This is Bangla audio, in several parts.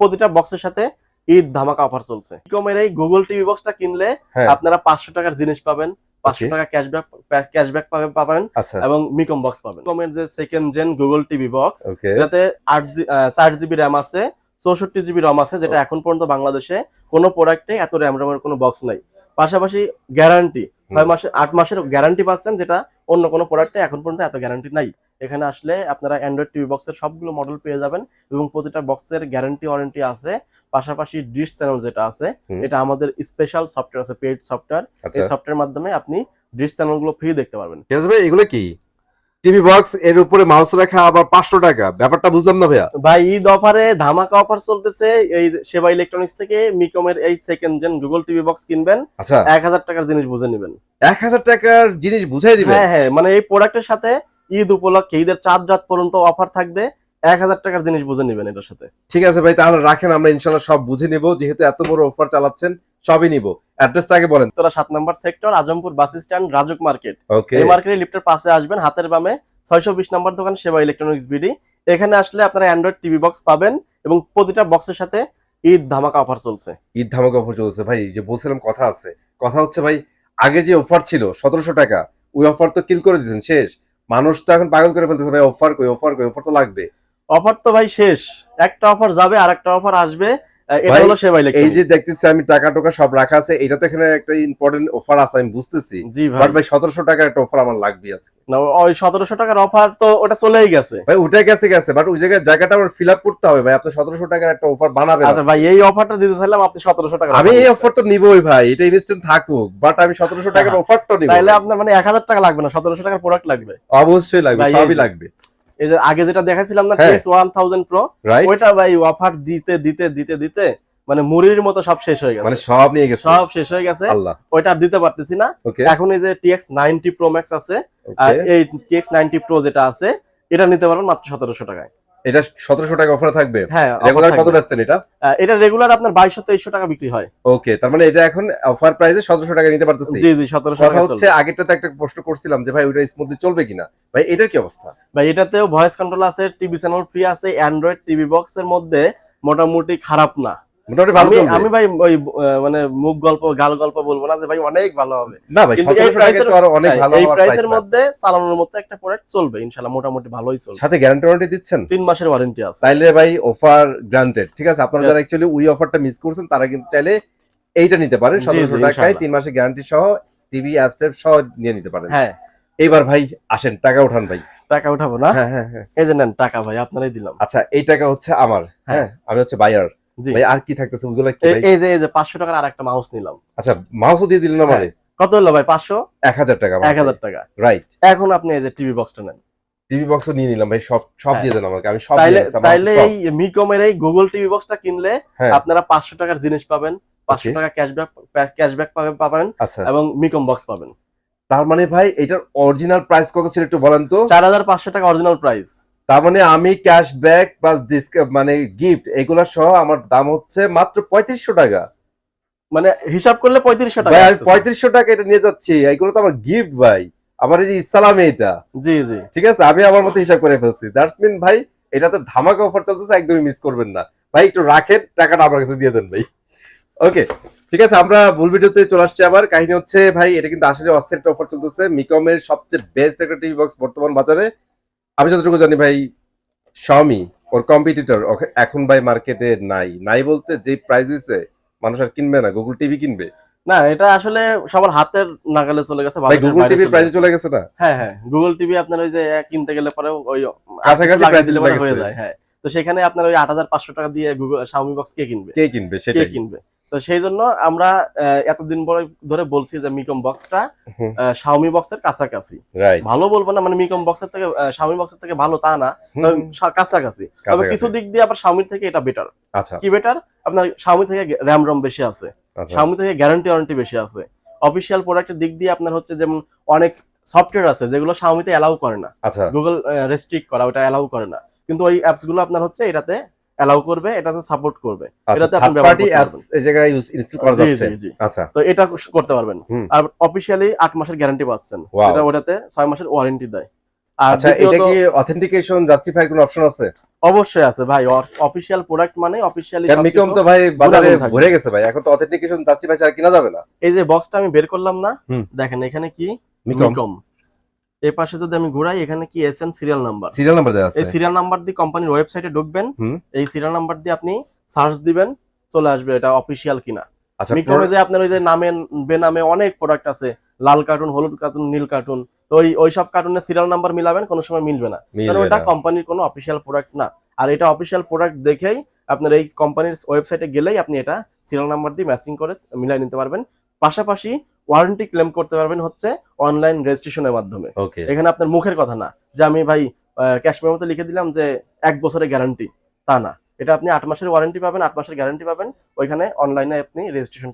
প্রতিটা বক্সের সাথে ঈদ ধামাকা অফার চলছে। মিকমের এই গুগল টিভি বক্সটা কিনলে আপনারা 500 টাকার জিনিস পাবেন, 500 টাকা ক্যাশব্যাক পাবেন এবং মিকম বক্স পাবেন। মিকমের যে second gen Google TV box, এটাতে 8GB র্যাম আছে, 64GB রম আছে, যেটা এখন পর্যন্ত বাংলাদেশে কোনো প্রোডাক্টে এত র্যামের কোনো বক্স নাই। পাশাপাশি গ্যারান্টি 8 মাসের গ্যারান্টি পাচ্ছেন, যেটা অন্য কোনো প্রোডাক্টে এখন পর্যন্ত এত গ্যারান্টি নাই। এখানে আসলে আপনারা অ্যান্ড্রয়েড টিভি বক্সের সবগুলো মডেল পেয়ে যাবেন এবং প্রতিটা বক্সের গ্যারান্টি ওয়ারেন্টি আছে। পাশাপাশি ডিশ চ্যানেল যেটা আছে, এটা আমাদের স্পেশাল সফটওয়্যার আছে, পেইড সফটওয়্যার। এই সফটওয়্যার মাধ্যমে আপনি ডিশ চ্যানেলগুলো ফ্রি দেখতে পারবেন। এগুলো কি টিভি বক্স, এর উপরে মাউস রাখা, আবার 500 টাকা, ব্যাপারটা বুঝলাম না ভাইয়া। ভাই ঈদ অফারে ধামাকা অফার চলতেছে। এই সেবা ইলেকট্রনিক্স থেকে মিকমের এই second gen Google TV box কিনবেন, 1000 টাকার জিনিস বুঝে নেবেন। 1000 টাকার জিনিস বুঝাই দিবেন? হ্যাঁ, মানে এই প্রোডাক্টের সাথে ঈদ উপলক্ষে ঈদের 4 রাত পর্যন্ত অফার থাকবে, 1000 টাকার জিনিস বুঝে নেবেন এটার সাথে। ঠিক আছে ভাই, তাহলে রাখেন, আমরা ইনশাআল্লাহ সব বুঝে নিব, যেহেতু এত বড় অফার চালাচ্ছেন সবই নিব। অ্যাড্রেসটা আগে বলেন। তোরা 7 নম্বর sector, Azampur bus stand, Rajuk market. এই মার্কেটের লিফটের পাশে আসবেন, হাতের বামে 620 নম্বর দোকান, সেবা ইলেকট্রনিক্স বিডি। এখানে আসলে আপনারা অ্যান্ড্রয়েড টিভি বক্স পাবেন এবং প্রতিটা বক্সের সাথে ঈদ ধামাকা অফার চলছে। ঈদ ধামাকা অফার চলছে ভাই, যে বলছিলাম কথা আছে, কথা হচ্ছে ভাই, আগে যে অফার ছিল 1700 টাকা, ওই অফার তো কিল করে দিয়েছেন, শেষ। মানুষ তো এখন পাগল করে ফেলতেছে ভাই, অফার কই, অফার কই, অফার তো লাগবে। অফার তো ভাই শেষ, একটা অফার যাবে আর একটা অফার আসবে। এটা হলো সেবা ইলেকট্রনিক্স। এই যে দেখতেছি আমি টাকা টোকা সব রাখা আছে, এটা তো এখানে একটা ইম্পর্টেন্ট অফার আছে, আমি বুঝতেছি। জি ভাই, বাট ভাই 1700 টাকার একটা অফার আমার লাগবে আজকে। না, ওই 1700 টাকার অফার তো ওটা চলেই গেছে ভাই, ওটা গেছে, বাট ওই জায়গাটা আমার ফিল আপ করতে হবে ভাই। আপনি 1700 টাকার একটা অফার বানাবেন। আচ্ছা ভাই, এই অফারটা দিতে চাইলাম, আপনি 1700 টাকা। আমি এই অফার তো নিবই ভাই, এটা ইনস্ট্যান্ট থাকুক, বাট আমি 1700 টাকার অফারটা নিব। তাহলে আপনার মানে 1000 টাকা লাগবে না, 1700 টাকার প্রোডাক্ট লাগবে। অবশ্যই লাগবে, সবই লাগবে। এই যে আগে যেটা দেখাইছিলাম না, TX1000 Pro, ওইটা ভাই অফার দিতে দিতে দিতে দিতে মানে মুড়ির মতো সব শেষ হয়ে গেছে, মানে সব নিয়ে গেছে, সব শেষ হয়ে গেছে। ওইটা আর দিতে পারতেছি না। এখন এই যে TX90 Pro Max আছে, আর এই TX90 Pro যেটা আছে, এটা নিতে পারবেন মাত্র 1700 টাকায়। এটা 1700 টাকা অফারে থাকবে? হ্যাঁ, রেগুলার কত বেচতেন এটা? এটা রেগুলার আপনার 2200-2300 টাকা বিক্রি হয়। ওকে, তার মানে এটা এখন অফার প্রাইসে 1700 টাকা নিতে পারতেছি। জি 1700 টাকা হচ্ছে। আগেরটাতে একটা প্রশ্ন করছিলাম যে ভাই ওটা স্মুথলি চলবে কিনা, ভাই এটার কি অবস্থা? ভাই এটাতেও ভয়েস কন্ট্রোল আছে, টিভি চ্যানেল ফ্রি আছে, অ্যান্ড্রয়েড টিভি বক্সের মধ্যে মোটামুটি খারাপ না, মোটামুটি ভালো চলবে। আমি ভাই ওই মানে মুখ গল্প গাল গল্প বলবো না যে ভাই অনেক ভালো হবে, না ভাই 1700 টাকা তো আরো অনেক ভালো। এই প্রাইসের মধ্যে চালানোর মতো একটা প্রোডাক্ট চলবে ইনশাআল্লাহ, মোটামুটি ভালোই চলবে। সাথে গ্যারান্টি ওয়ারেন্টি দিচ্ছেন? 3 মাসের ওয়ারেন্টি আছে। তাইলে ভাই অফার গ্রান্টেড। ঠিক আছে, আপনারা যারা অ্যাকচুয়ালি ওই অফারটা মিস করছেন, তারা কিন্তু চাইলে এইটা নিতে পারেন 1700 টাকায়, 3 মাসের গ্যারান্টি সহ, টিভি অ্যাপস সহ নিয়ে নিতে পারেন। হ্যাঁ, এইবার ভাই আসেন, টাকা উঠান ভাই। টাকা উঠাবো না? হ্যাঁ, এই যে নেন টাকা ভাই, আপনারাই দিলাম। আচ্ছা, এই টাকা হচ্ছে আমার। হ্যাঁ, আমি হচ্ছে বায়ার। ভাই আর কি থাকতেছে ওগুলো কি ভাই? এই যে 500 টাকার আরেকটা মাউস নিলাম। আচ্ছা, মাউসও দিয়ে দিলেন আমারে? কত হলো ভাই? 500? 1000 টাকা। 1000 টাকা, রাইট। এখন আপনি এই যে টিভি বক্সটা নেন। টিভি বক্সও নিয়ে নিলাম ভাই, সব দিয়ে দেন আমাকে, আমি সব নিয়ে নিলাম। তাইলে এই মিকমের এই গুগল টিভি বক্সটা কিনলে আপনারা 500 টাকার জিনিস পাবেন, 500 টাকা ক্যাশব্যাক পাবেন এবং মিকম বক্স পাবেন। তার মানে ভাই এটার অরিজিনাল প্রাইস কত ছিল একটু বলেন তো? 4500 টাকা অরিজিনাল প্রাইস। তার মানে আমি ক্যাশব্যাক প্লাস মানে গিফট এগুলা সহ আমার দাম হচ্ছে মাত্র 3500 টাকা। মানে হিসাব করলে 3500 টাকা। ভাই আমি 3500 টাকা এটা নিয়ে যাচ্ছি, এগুলো তো আমার গিফট ভাই, আমার এই যে ইসলামে এটা। জি, ঠিক আছে, আমি আমার মতো হিসাব করে ফেলছি। দ্যাটস মিন ভাই এটাতে ধামাকা অফার চলতেছে, একদমই মিস করবেন না ভাই। একটু রাখেন, টাকাটা আমার কাছে দিয়ে দেন ভাই। ওকে, ঠিক আছে, আমরা মূল ভিডিওতে চলে আসছি আবার। কাহিনী হচ্ছে ভাই, এটা কিন্তু আসলে অস্থির একটা অফার চলতেছে, মিকমের সবচেয়ে বেস্ট একটা টিভি বক্স বর্তমান বাজারে। আমি যতটুকু জানি ভাই, Xiaomi ওর কম্পিটিটর এখন ভাই মার্কেটে নাই বলতে যে প্রাইস হইছে, মানুষ আর কিনবে না, গুগল টিভি কিনবে না। এটা আসলে সবার হাতের নাগালে চলে গেছে ভাই, গুগল টিভির প্রাইসে চলে গেছে না? হ্যাঁ, গুগল টিভি আপনার ওই যে কিনতে গেলে পরে ওই কাছাকাছি প্রাইসে হয়ে যায়। হ্যাঁ, তো সেখানে আপনার ওই 8500 টাকা দিয়ে গুগল Xiaomi বক্স কে কিনবে? সেটাই কিনবে। তো সেই জন্য আমরা এতদিন ধরে বলছি যে মিকম বক্সটা Xiaomi বক্সের কাছাকাছি, ভালো বলবো না, মানে মিকম বক্সের থেকে Xiaomi বক্সের থেকে ভালো তা না, কাছাকাছি। তবে কিছু দিক দিয়ে আবার Xiaomi থেকে এটা বেটার। আচ্ছা, কি বেটার? আপনার Xiaomi থেকে র্যাম রম বেশি আছে, Xiaomi থেকে গ্যারান্টি ওয়ারেন্টি বেশি আছে। অফিসিয়াল প্রোডাক্টের দিক দিয়ে আপনার হচ্ছে যেমন অনেক সফটওয়্যার আছে যেগুলো Xiaomi তে অ্যালাউ করে না, গুগল রেস্ট্রিক্ট করা, ওটা অ্যালাউ করে না, কিন্তু ওই অ্যাপস গুলো আপনার হচ্ছে এটাতে অ্যালাউ করবে, এটাতে সাপোর্ট করবে, এটাতে আপনি ব্যবহার করতে পারবেন, এই জায়গায় ইনস্টল করা যাচ্ছে। আচ্ছা, তো এটা করতে পারবেন। আর অফিশিয়ালি 8 মাসের গ্যারান্টি পাচ্ছেন, যেটা ওটাতে 6 মাসের ওয়ারেন্টি দেয়। আর আচ্ছা, এটা কি অথেন্টিকেশন জাস্টিফাই কোনো অপশন আছে? অবশ্যই আছে ভাই, অফিশিয়াল প্রোডাক্ট মানে অফিশিয়ালি। মিকম তো ভাই বাজারে ভরে গেছে ভাই, এখন তো অথেন্টিকেশন জাস্টিফাই ছাড়া কিনা যাবে না। এই যে বক্সটা আমি বের করলাম না, দেখেন এখানে কি মিকম, এই পাশে যদি আমি ঘুরাই এখানে কি এসএন সিরিয়াল নাম্বার দেওয়া আছে। এই সিরিয়াল নাম্বার দিয়ে কোম্পানির ওয়েবসাইটে ঢুকবেন, এই সিরিয়াল নাম্বার দিয়ে আপনি সার্চ দিবেন, চলে আসবে এটা অফিশিয়াল কিনা। মিকমে যে আপনার ওই যে নামে বেনামে অনেক প্রোডাক্ট আছে, লাল কার্টুন, হলুদ কার্টুন, নীল কার্টুন, তো ওই সব কার্টুনের সিরিয়াল নাম্বার মিলাবেন, কোনো সময় মিলবে না, কারণ ওটা কোম্পানির কোনো অফিশিয়াল প্রোডাক্ট না। আর এটা অফিশিয়াল প্রোডাক্ট দেখেই আপনার এই কোম্পানির ওয়েবসাইটে গেলেই আপনি এটা সিরিয়াল নাম্বার দিয়ে ম্যাচিং করে মিলাই নিতে পারবেন। পাশাপাশি ওয়ারেন্টি ক্লেম করতে পারবেন হচ্ছে অনলাইন রেজিস্ট্রেশনের মাধ্যমে। এখানে আপনার মুখের কথা না যে আমি ভাই ক্যাশ মেমোতে লিখে দিলাম যে 1 বছরের গ্যারান্টি, তা না, এটা আপনি 8 মাসের ওয়ারেন্টি পাবেন, 8 মাসের গ্যারান্টি পাবেন, ওইখানে অনলাইনে আপনি রেজিস্ট্রেশন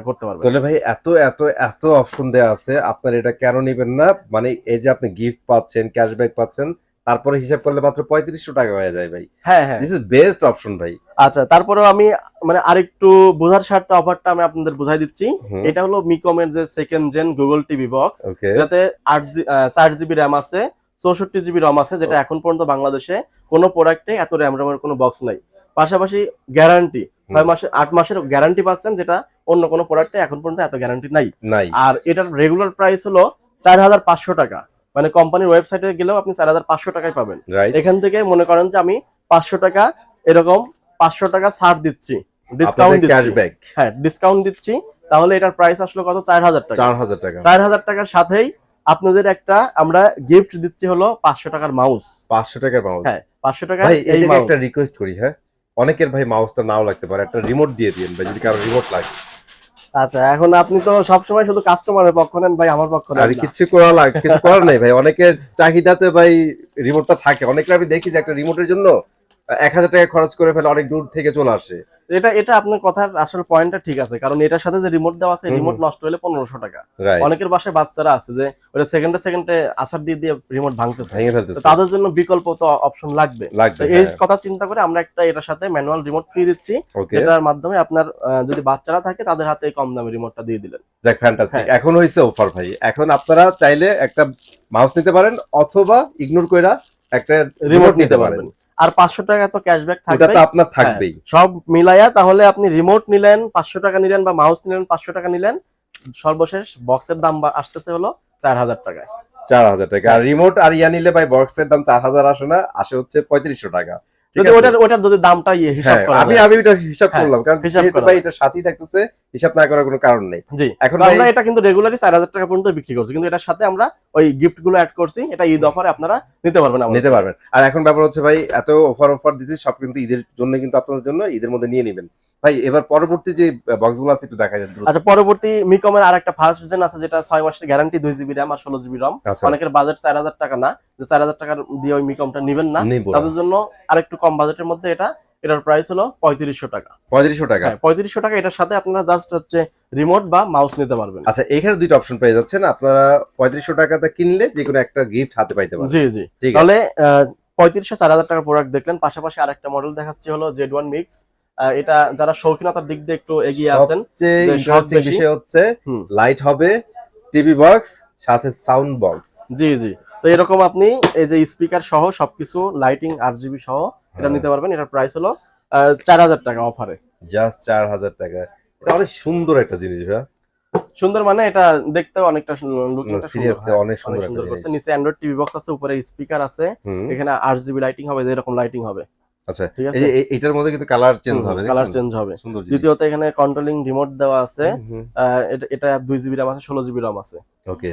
করতে পারবেন। তাহলে ভাই এত এত এত অপশন দেয়া আছে, আপনার এটা কেন নেবেন না? মানে এই যে আপনি গিফট পাচ্ছেন, ক্যাশব্যাক পাচ্ছেন, তারপরে হিসাব করলে মাত্র 3500 টাকা হয়ে যায় ভাই। হ্যাঁ হ্যাঁ, দিস ইজ বেস্ট অপশন ভাই। আচ্ছা, তারপরে আমি মানে আরেকটু বোঝার স্বার্থে অফারটা আমি আপনাদের বুঝাই দিচ্ছি। এটা হলো মিকমের যে second gen Google TV box, এটাতে 4GB র্যাম আছে, 64GB রম আছে, যেটা এখন পর্যন্ত বাংলাদেশে কোনো প্রোডাক্টে এত র্যামের কোনো বক্স নাই। পাশাপাশি গ্যারান্টি 8 মাসের গ্যারান্টি পাচ্ছেন, যেটা অন্য কোনো প্রোডাক্টে এখন পর্যন্ত এত গ্যারান্টি নাই। আর এটার রেগুলার প্রাইস হলো 4500 টাকা, মানে কোম্পানির ওয়েবসাইটে গেলেও আপনি 4500 টাকায় পাবেন। এখান থেকে মনে করেন যে আমি 500 টাকা এরকম 500 টাকা ছাড় দিচ্ছি, ডিসকাউন্ট দিচ্ছি, হ্যাঁ ডিসকাউন্ট দিচ্ছি, তাহলে এটার প্রাইস আসলো কত? 4000 টাকা। 4000 টাকার সাথেই আপনাদের একটা আমরা গিফট দিচ্ছি হলো 500 টাকার মাউস। 500 টাকার মাউস, হ্যাঁ 500 টাকা। ভাই এই একটা রিকোয়েস্ট করি, হ্যাঁ অনেকের ভাই মাউসটা নাও লাগতে পারে, একটা রিমোট দিয়ে দিন ভাই যদি কারো রিমোট লাগে। আচ্ছা, এখন আপনি তো সবসময় শুধু কাস্টমারের পক্ষ নেন ভাই, আমার পক্ষ নেন। আর কিছু করার নাই ভাই, অনেকের চাহিদাতে ভাই রিমোটটা থাকে। অনেকের আমি দেখি যে একটা রিমোটের জন্য 1000 টাকা খরচ করে ফেলে, অনেক দূর থেকে চলে আসে। এটা আপনার কথার আসল পয়েন্টটা ঠিক আছে, কারণ এটার সাথে যে রিমোট দেওয়া আছে, রিমোট নষ্ট হলে 1500 টাকা। অনেকের বাসায় বাচ্চারা আছে যে ওটা সেকেন্ডে আসার দিয়ে রিমোট ভাঙতেছে, তাদের জন্য বিকল্প তো অপশন লাগবে। এই কথা চিন্তা করে আমরা একটা এটার সাথে ম্যানুয়াল রিমোট ফ্রি দিচ্ছি, এটার মাধ্যমে আপনার যদি বাচ্চারা থাকে তাদের হাতে কম দামে রিমোটটা দিয়ে দিলেন। যাক ফ্যান্টাস্টিক। এখন হইছে অফার ভাই, এখন আপনারা চাইলে একটা মাউস নিতে পারেন অথবা ইগনোর কইরা একটা রিমোট নিতে পারবেন। আর 500 টাকা তো ক্যাশব্যাক থাকবে, এটা তো আপনার থাকবেই। সব মিলায়া তাহলে আপনি রিমোট নিলেন 500 টাকা নিলেন, বা মাউস নিলেন 500 টাকা নিলেন, সর্বশেষ বক্সের দাম আসতেছে হলো 4000 টাকায়। 4000 টাকা। আর রিমোট আর ইয়া নিলে ভাই বক্সের দাম 4000 আসে না, আসে হচ্ছে 3500 টাকা। যদি ওটার যদি দামটা হিসাব করা, আমি ওটা হিসাব করলাম, কারণ যেহেতু ভাই এটা সাথেই থাকতেছে, হিসাব না করার কোনো কারণ নেই। জি, এখন আমরা এটা কিন্তু রেগুলারলি 4000 টাকা পর্যন্ত বিক্রি করছি, কিন্তু এটার সাথে আমরা ওই গিফট গুলো অ্যাড করছি, এটা ঈদ অফারে আপনারা নিতে পারবেন। আর এখন ব্যাপার হচ্ছে ভাই, এত অফার দিছি সব কিন্তু ঈদের জন্য, কিন্তু আপনাদের জন্য ঈদের মধ্যে নিয়ে নেবেন ভাই। এবার পরবর্তী যে বক্সগুলো আছে একটু দেখা যায়। আচ্ছা, পরবর্তী মিকমের আরেকটা ফার্স্ট জেন আছে, যেটা 6 মাসের গ্যারান্টি, 2GB র্যাম আর 16GB রম। অনেকের বাজেট 4000 টাকা না, যে 4000 টাকা দিয়ে ওই মিকমটা নেবেন না, তাদের জন্য আরেকটু কম বাজেটের মধ্যে এটার প্রাইস হলো 3500 টাকা। 3500 টাকা, 3500 টাকা। এটার সাথে আপনারা জাস্ট হচ্ছে রিমোট বা মাউস নিতে পারবেন। আচ্ছা, এখানে দুইটা অপশন পেয়ে যাচ্ছেন আপনারা। 3500 টাকাতে কিনলে যে কোনো একটা গিফট হাতে পাইতে পারবেন। জি জি, তাহলে 3500-4000 টাকার প্রোডাক্ট দেখলেন। পাশাপাশি আরেকটা মডেল দেখাচ্ছি হলো Z1 মিক্স। এটা যারা শৌখিনতার দিক দিয়ে একটু এগিয়ে আছেন, ইন্টারেস্টিং বিষয় হচ্ছে লাইট হবে, টিভি বক্স সাথে সাউন্ড বক্স। জি জি, তো এরকম আপনি এই যে স্পিকার সহ সবকিছু, লাইটিং, RGB সহ এটা নিতে পারবেন। এটার প্রাইস হলো 4000 টাকা অফারে, জাস্ট 4000 টাকা। এটা অনেক সুন্দর একটা জিনিস ভাই। সুন্দর মানে এটা দেখতে অনেকটা সিরিয়াসলি অনেক সুন্দর করছে। নিচে অ্যান্ড্রয়েড টিভি বক্স আছে, উপরে স্পিকার আছে, এখানে RGB লাইটিং হবে, এরকম লাইটিং হবে। আচ্ছা, ঠিক আছে। এটার মধ্যে কিন্তু কালার চেঞ্জ হবে। দ্বিতীয়ত এখানে কন্ট্রোলিং রিমোট দেওয়া আছে। এটা 2GB র্যাম আছে, 16GB রম আছে।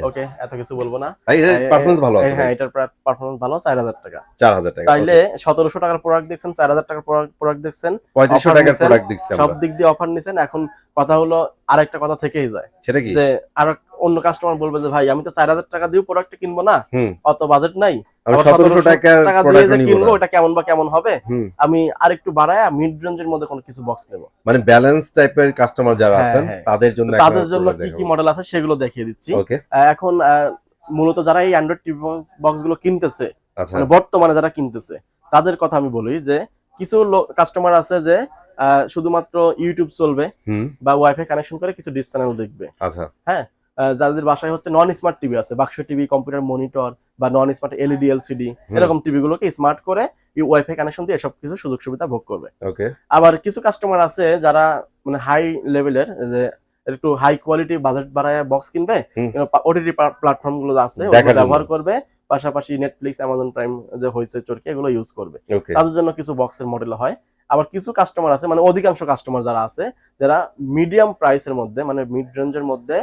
ওকে, এত কিছু বলবো না, এটার পারফরম্যান্স ভালো আছে। হ্যাঁ, এটার পারফরম্যান্স ভালো। 4000 টাকা। 4000 টাকা। তাইলে 1700 টাকার প্রোডাক্ট দেখছেন, 4000 টাকার প্রোডাক্ট দেখছেন, 3500 টাকার প্রোডাক্ট দেখছেন, সব দিক দিয়ে অফার নিছেন। এখন কথা হলো আরেকটা কথা থেকেই যায়, সেটা কি যে আর অন্য কাস্টমার বলবে যে ভাই আমি তো 4000 টাকা দিয়ে প্রোডাক্ট কিনবো না, অত বাজেট নাই, 1700 টাকার প্রোডাক্ট কিনবো, এটা কেমন হবে, আমি আরেকটু বাড়ায়া মিড রেঞ্জের মধ্যে কোনো কিছু বক্স নেব। মানে ব্যালেন্স টাইপের কাস্টমার যারা আছেন তাদের জন্য কি মডেল আছে সেগুলো দেখিয়ে দিচ্ছি। এখন মূলত যারা এই অ্যান্ড্রয়েড টিভি বক্স গুলো কিনতেছে, মানে বর্তমানে যারা কিনতেছে, তাদের কথা আমি বলি যে কিছু কাস্টমার আছে যে শুধুমাত্র ইউটিউব চলবে বা ওয়াইফাই কানেকশন করে কিছু ডিশ চ্যানেল দেখবে। আচ্ছা, হ্যাঁ, যাদের বাসায় হচ্ছে নন স্মার্ট টিভি আছে, বাক্স টিভি, কম্পিউটার মনিটর বা নন স্মার্ট এলইডি এলসিডি এরকম টিভি গুলোকে স্মার্ট করে ওয়াইফাই কানেকশন দিয়ে এসব কিছু সুযোগ সুবিধা ভোগ করবে। আবার কিছু কাস্টমার আছে যারা মানে হাই লেভেলের, যে একটু হাই কোয়ালিটি বাজেট বাড়ায় বক্স কিনবে, ওটিটি প্ল্যাটফর্ম গুলো আছে ওগুলো ব্যবহার করবে, পাশাপাশি নেটফ্লিক্স, অ্যামাজন প্রাইম যে হয়েছে চরকি এগুলো ইউজ করবে, তাদের জন্য কিছু বক্সের মডেল হয়। আবার কিছু কাস্টমার আছে, মানে অধিকাংশ কাস্টমার যারা আছে যারা মিডিয়াম প্রাইসের মধ্যে, মানে মিড রেঞ্জের মধ্যে,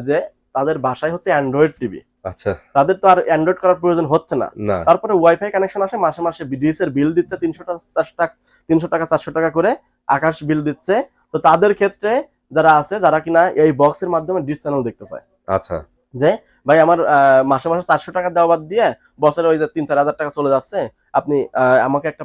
যে তাদের বাসায় হচ্ছে অ্যান্ড্রয়েড টিভি, আচ্ছা তাদের তো আর অ্যান্ড্রয়েড করার প্রয়োজন হচ্ছে না, তারপরে ওয়াইফাই কানেকশন আসে, মাসে মাসে বিডিএস এর বিল দিচ্ছে 300 টাকা 400 টাকা করে আকাশ বিল দিচ্ছে। তো তাদের ক্ষেত্রে যারা আছে, যারা কিনা এই বক্সের মাধ্যমে ডিশ চ্যানেল দেখতে চায়, আচ্ছা যে ভাই আমার মাসে মাসে 400 টাকা দেওয়া বাদ দিয়ে বছরে ওই যে 3-4 হাজার টাকা চলে যাচ্ছে, আপনি আমাকে একটা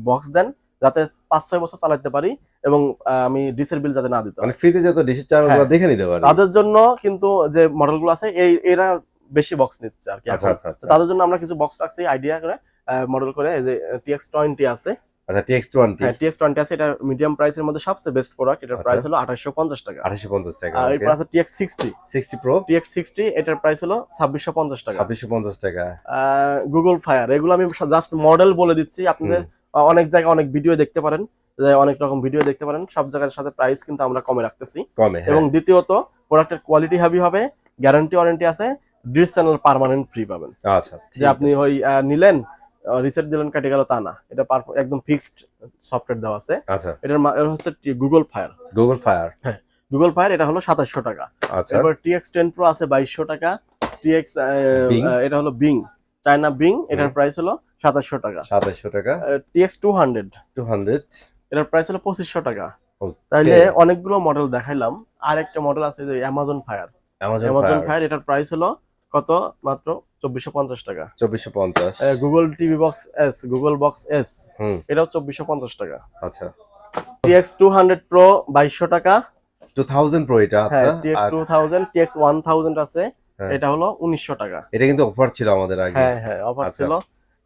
বক্স দেন যাতে 5-6 বছর চালাতে পারি এবং আমি ডিশের বিল যাতে না দিতে, মানে ফ্রিতে যত ডিশের চ্যানেলগুলো দেখে নিতে পারি, তাদের জন্য কিন্তু যে মডেলগুলো আছে এরা বেশি বক্স নিচ্ছে আর কি। তাদের জন্য আমরা কিছু বক্স রাখছি আইডিয়া করে মডেল করে, এই যে TX20 আছে, আচ্ছা TX20, হ্যাঁ TX20 আছে, এটা মিডিয়াম প্রাইসের মধ্যে সবচেয়ে বেস্ট প্রোডাক্ট, এটার প্রাইস হলো 2850 টাকা। 2850 টাকা। আর এরপর আছে TX60 Pro, TX60 এটার প্রাইস হলো 2650 টাকা। 2650 টাকা। গুগল ফায়ার, এগুলো আমি জাস্ট মডেল বলে দিচ্ছি, আপনাদের অনেক জায়গায় অনেক ভিডিও দেখতে পারেন, যে অনেক রকম ভিডিও দেখতে পারেন, সব জায়গার সাথে প্রাইস কিন্তু আমরা কমে রাখতেছি, এবং দ্বিতীয়ত প্রোডাক্টের কোয়ালিটি হেভি হবে, গ্যারান্টি ওয়ারেন্টি আছে, ডিশ চ্যানেল পার্মানেন্ট ফ্রি পাবেন। আচ্ছা, যে আপনি ওই নিলেন রিসেট দিলেন কেটে গেল তা না, এটা একদম ফিক্সড সফটওয়্যার দেওয়া আছে। আচ্ছা, এটার হচ্ছে গুগল ফায়ার, হ্যাঁ গুগল ফায়ার, এটা হলো 2700 টাকা। আচ্ছা, এরপর TX10 Pro আছে 2200 টাকা, TX এটা হলো বিং, চায়না বিং, এটার প্রাইস হলো 2700 টাকা। 2700 টাকা। TX200 এটার প্রাইস হলো 2500 টাকা। তাইলে অনেকগুলো মডেল দেখাইলাম, আর একটা মডেল আছে যে অ্যামাজন ফায়ার, এটার প্রাইস হলো কত, মাত্র 2450 টাকা। 2450। Google TV box S, Google box S, এটাও 2450 টাকা। আচ্ছা, TX200 Pro 2200 টাকা। 2000 Pro এটা, আচ্ছা TX2000, TX1000 আছে, এটা হলো 1900 টাকা। এটা কিন্তু অফার ছিল আমাদের আগে, হ্যাঁ অফার ছিল,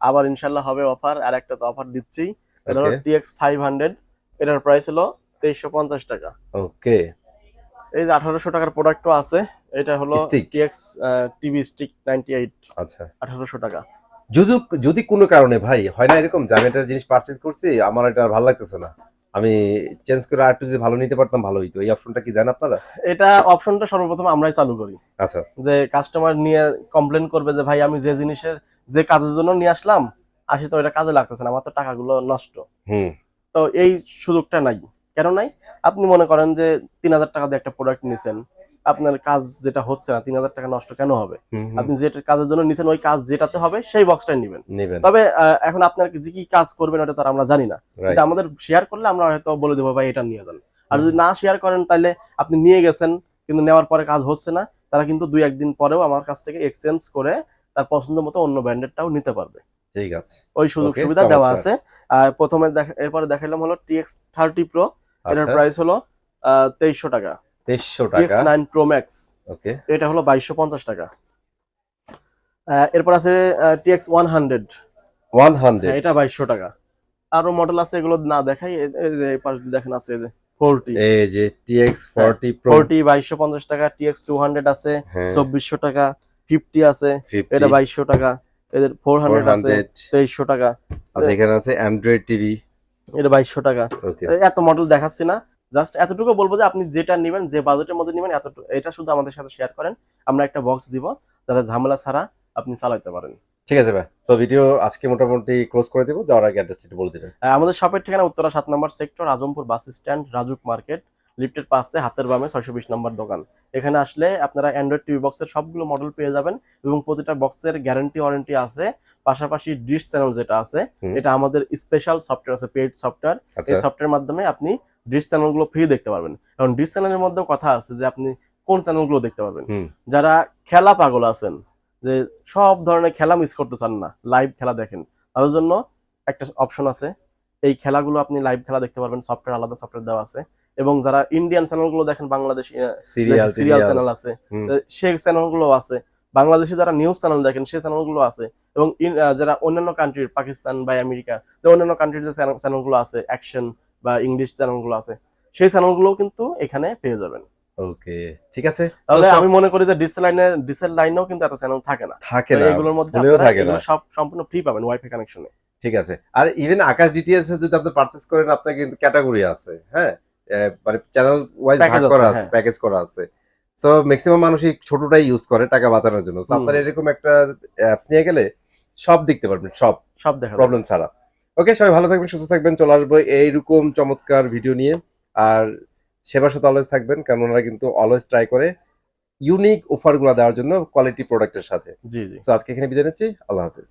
আবার ইনশাআল্লাহ হবে অফার, আর একটা তো অফার দিচ্ছি, এটা হলো TX500, এটার প্রাইস হলো 2350 টাকা। ওকে, এই যে 1800 টাকার প্রোডাক্টও আছে, এটা হলো TX টিভি স্টিক 98, আচ্ছা 1800 টাকা। যদি কোনো কারণে ভাই হয় না এরকম, যে আমি একটা জিনিস পারচেজ করছি, আমার এটা ভালো লাগতেছে না, আমি চেঞ্জ করে আর একটু যদি ভালো নিতে পারতাম ভালো হইতো, এই অপশনটা কি দেন আপনারা? এটা অপশনটা সর্বপ্রথম আমরাই চালু করি। আচ্ছা, যে কাস্টমার নিয়ে কমপ্লেন করবে যে ভাই আমি যে জিনিসের যে কাজের জন্য নিয়ে আসলাম, আসি তো এটা কাজে লাগতেছে না, আমার তো টাকাগুলো নষ্ট, তো এই সুযোগটা নাই। কেন নাই? আপনি মনে করেন যে 3000 টাকা দিয়ে একটা প্রোডাক্ট নিছেন, আপনার কাজ যেটা হচ্ছে না, 3000 টাকা নষ্ট কেন হবে? আপনি যেটা কাজের জন্য নিছেন, ওই কাজ যেটাতে হবে সেই বক্সটাই নেবেন। তবে এখন আপনার কি কাজ করবেন ওটা তার আমরা জানি না, কিন্তু আমাদের শেয়ার করলে আমরা হয়তো বলে দেবো ভাই এটা নিয়ে যান। আর যদি না শেয়ার করেন, তাহলে আপনি নিয়ে গেছেন কিন্তু নেওয়ার পরে কাজ হচ্ছে না, তারা কিন্তু 2-1 দিন পরেও আমার কাছ থেকে এক্সচেঞ্জ করে তার পছন্দ মতো অন্য ব্র্যান্ডেরটাও নিতে পারবে। ঠিক আছে, ওই সুযোগ সুবিধা দেওয়া আছে। আর প্রথমে এরপরে দেখাইলাম হলো TX30 Pro, এটার প্রাইস হলো 2300 টাকা। 2300 টাকা। TX9 Pro Max, ওকে, এটা হলো 2250 টাকা। এরপর আছে TX100, এটা 2200 টাকা। আরো মডেল আছে, এগুলো না দেখাই, এই পাশে দেখেন আছে এই যে 40, এই যে TX40 Pro, 40 2250 টাকা। TX200 আছে 2400 টাকা। 50 আছে, এটা 2200 টাকা। এদের 400 আছে 2300 টাকা। আচ্ছা, এখানে আছে অ্যান্ড্রয়েড টিভি, এটা 2200 টাকা। এত মডেল দেখাচ্ছি না, জাস্ট এতটুকু বলবো যে আপনি যেটা নেবেন, যে বাজেটের মধ্যে নেবেন, এটা শুধু আমাদের সাথে শেয়ার করেন, আমরা একটা বক্স দিব যাতে ঝামেলা ছাড়া আপনি চালাতে পারেন। ঠিক আছে ভাই, তো ভিডিও আজকে মোটামুটি ক্লোজ করে দেব। যাওয়ার আগে অ্যাড্রেসটা একটু বলে দিবেন। আমাদের শপের ঠিকানা উত্তরা 7 নম্বর sector, Azampur bus stand, Rajuk market, লিফটের পাশে হাতের বামে 620 নম্বর দোকান। এখানে আসলে আপনারা অ্যান্ড্রয়েড টিভি বক্সের সবগুলো মডেল পেয়ে যাবেন, এবং প্রতিটা বক্সের গ্যারান্টি ওয়ারেন্টি আছে। পাশাপাশি ডিশ চ্যানেল যেটা আছে, এটা আমাদের স্পেশাল সফটওয়্যার আছে, পেইড সফটওয়্যার। এই সফটওয়্যারের মাধ্যমে আপনি ডিশ চ্যানেলগুলো ফ্রি দেখতে পারবেন। কারণ ডিশ চ্যানেলের মধ্যেও কথা আছে যে আপনি কোন চ্যানেলগুলো দেখতে পারবেন। যারা খেলা পাগল আছেন, যে সব ধরনের খেলা মিস করতে চান না, লাইভ খেলা দেখেন, তাদের জন্য একটা অপশন আছে। এই খেলাগুলো আপনি লাইভ খেলা দেখতে পারবেন, সফটওয়্যার আলাদা সফটওয়্যার দেওয়া আছে। এবং যারা ইন্ডিয়ান চ্যানেলগুলো দেখেন, বাংলাদেশ সিরিয়াল চ্যানেল আছে, সেই চ্যানেলগুলো আছে। বাংলাদেশে যারা নিউজ চ্যানেল দেখেন, সেই চ্যানেলগুলো আছে। এবং যারা অন্যান্য কান্ট্রির, পাকিস্তান বা আমেরিকা, অন্যান্য কান্ট্রির যে চ্যানেলগুলো আছে, অ্যাকশন বা ইংলিশ চ্যানেলগুলো আছে, সেই চ্যানেলগুলোও কিন্তু এখানে পেয়ে যাবেন। ওকে, ঠিক আছে। তাহলে আমি মনে করি যে ডিসেল লাইনেও কিন্তু এত চ্যানেল থাকে না। থাকে না, এগুলোর মধ্যে ভুলেও আপনারা থাকে না। এগুলো সব সম্পূর্ণ ফ্রি পাবেন ওয়াইফাই কানেকশনে। ঠিক আছে। আর ইভেন আকাশ ডিটিএস এ যদি আপনি পারচেজ করেন, আপনার কিন্তু ক্যাটাগরি আছে, হ্যাঁ, মানে চ্যানেল ওয়াইজ ভাগ প্যাকেজ করা আছে, আছে, হ্যাঁ। প্যাকেজ করা আছে। সো ম্যাক্সিমাম মানুষই ছোটটাই ইউজ করে টাকা বাঁচানোর জন্য। সো আপনার এরকম একটা অ্যাপস নিয়ে গেলে সব দেখতে পারবেন, সব দেখা প্রবলেম ছাড়া। ওকে, সবাই ভালো থাকবেন, সুস্থ থাকবেন। চলে আসবো এইরকম চমৎকার ভিডিও নিয়ে। আর সেবার সাথে অলওয়েজ থাকবেন, কারণ ওনারা কিন্তু অলওয়েজ ট্রাই করে ইউনিক অফার গুলো দেওয়ার জন্য কোয়ালিটি প্রোডাক্টের সাথে। জি, জি। তো আজকে এখানে বিদায় নিচ্ছি। আল্লাহ হাফেজ।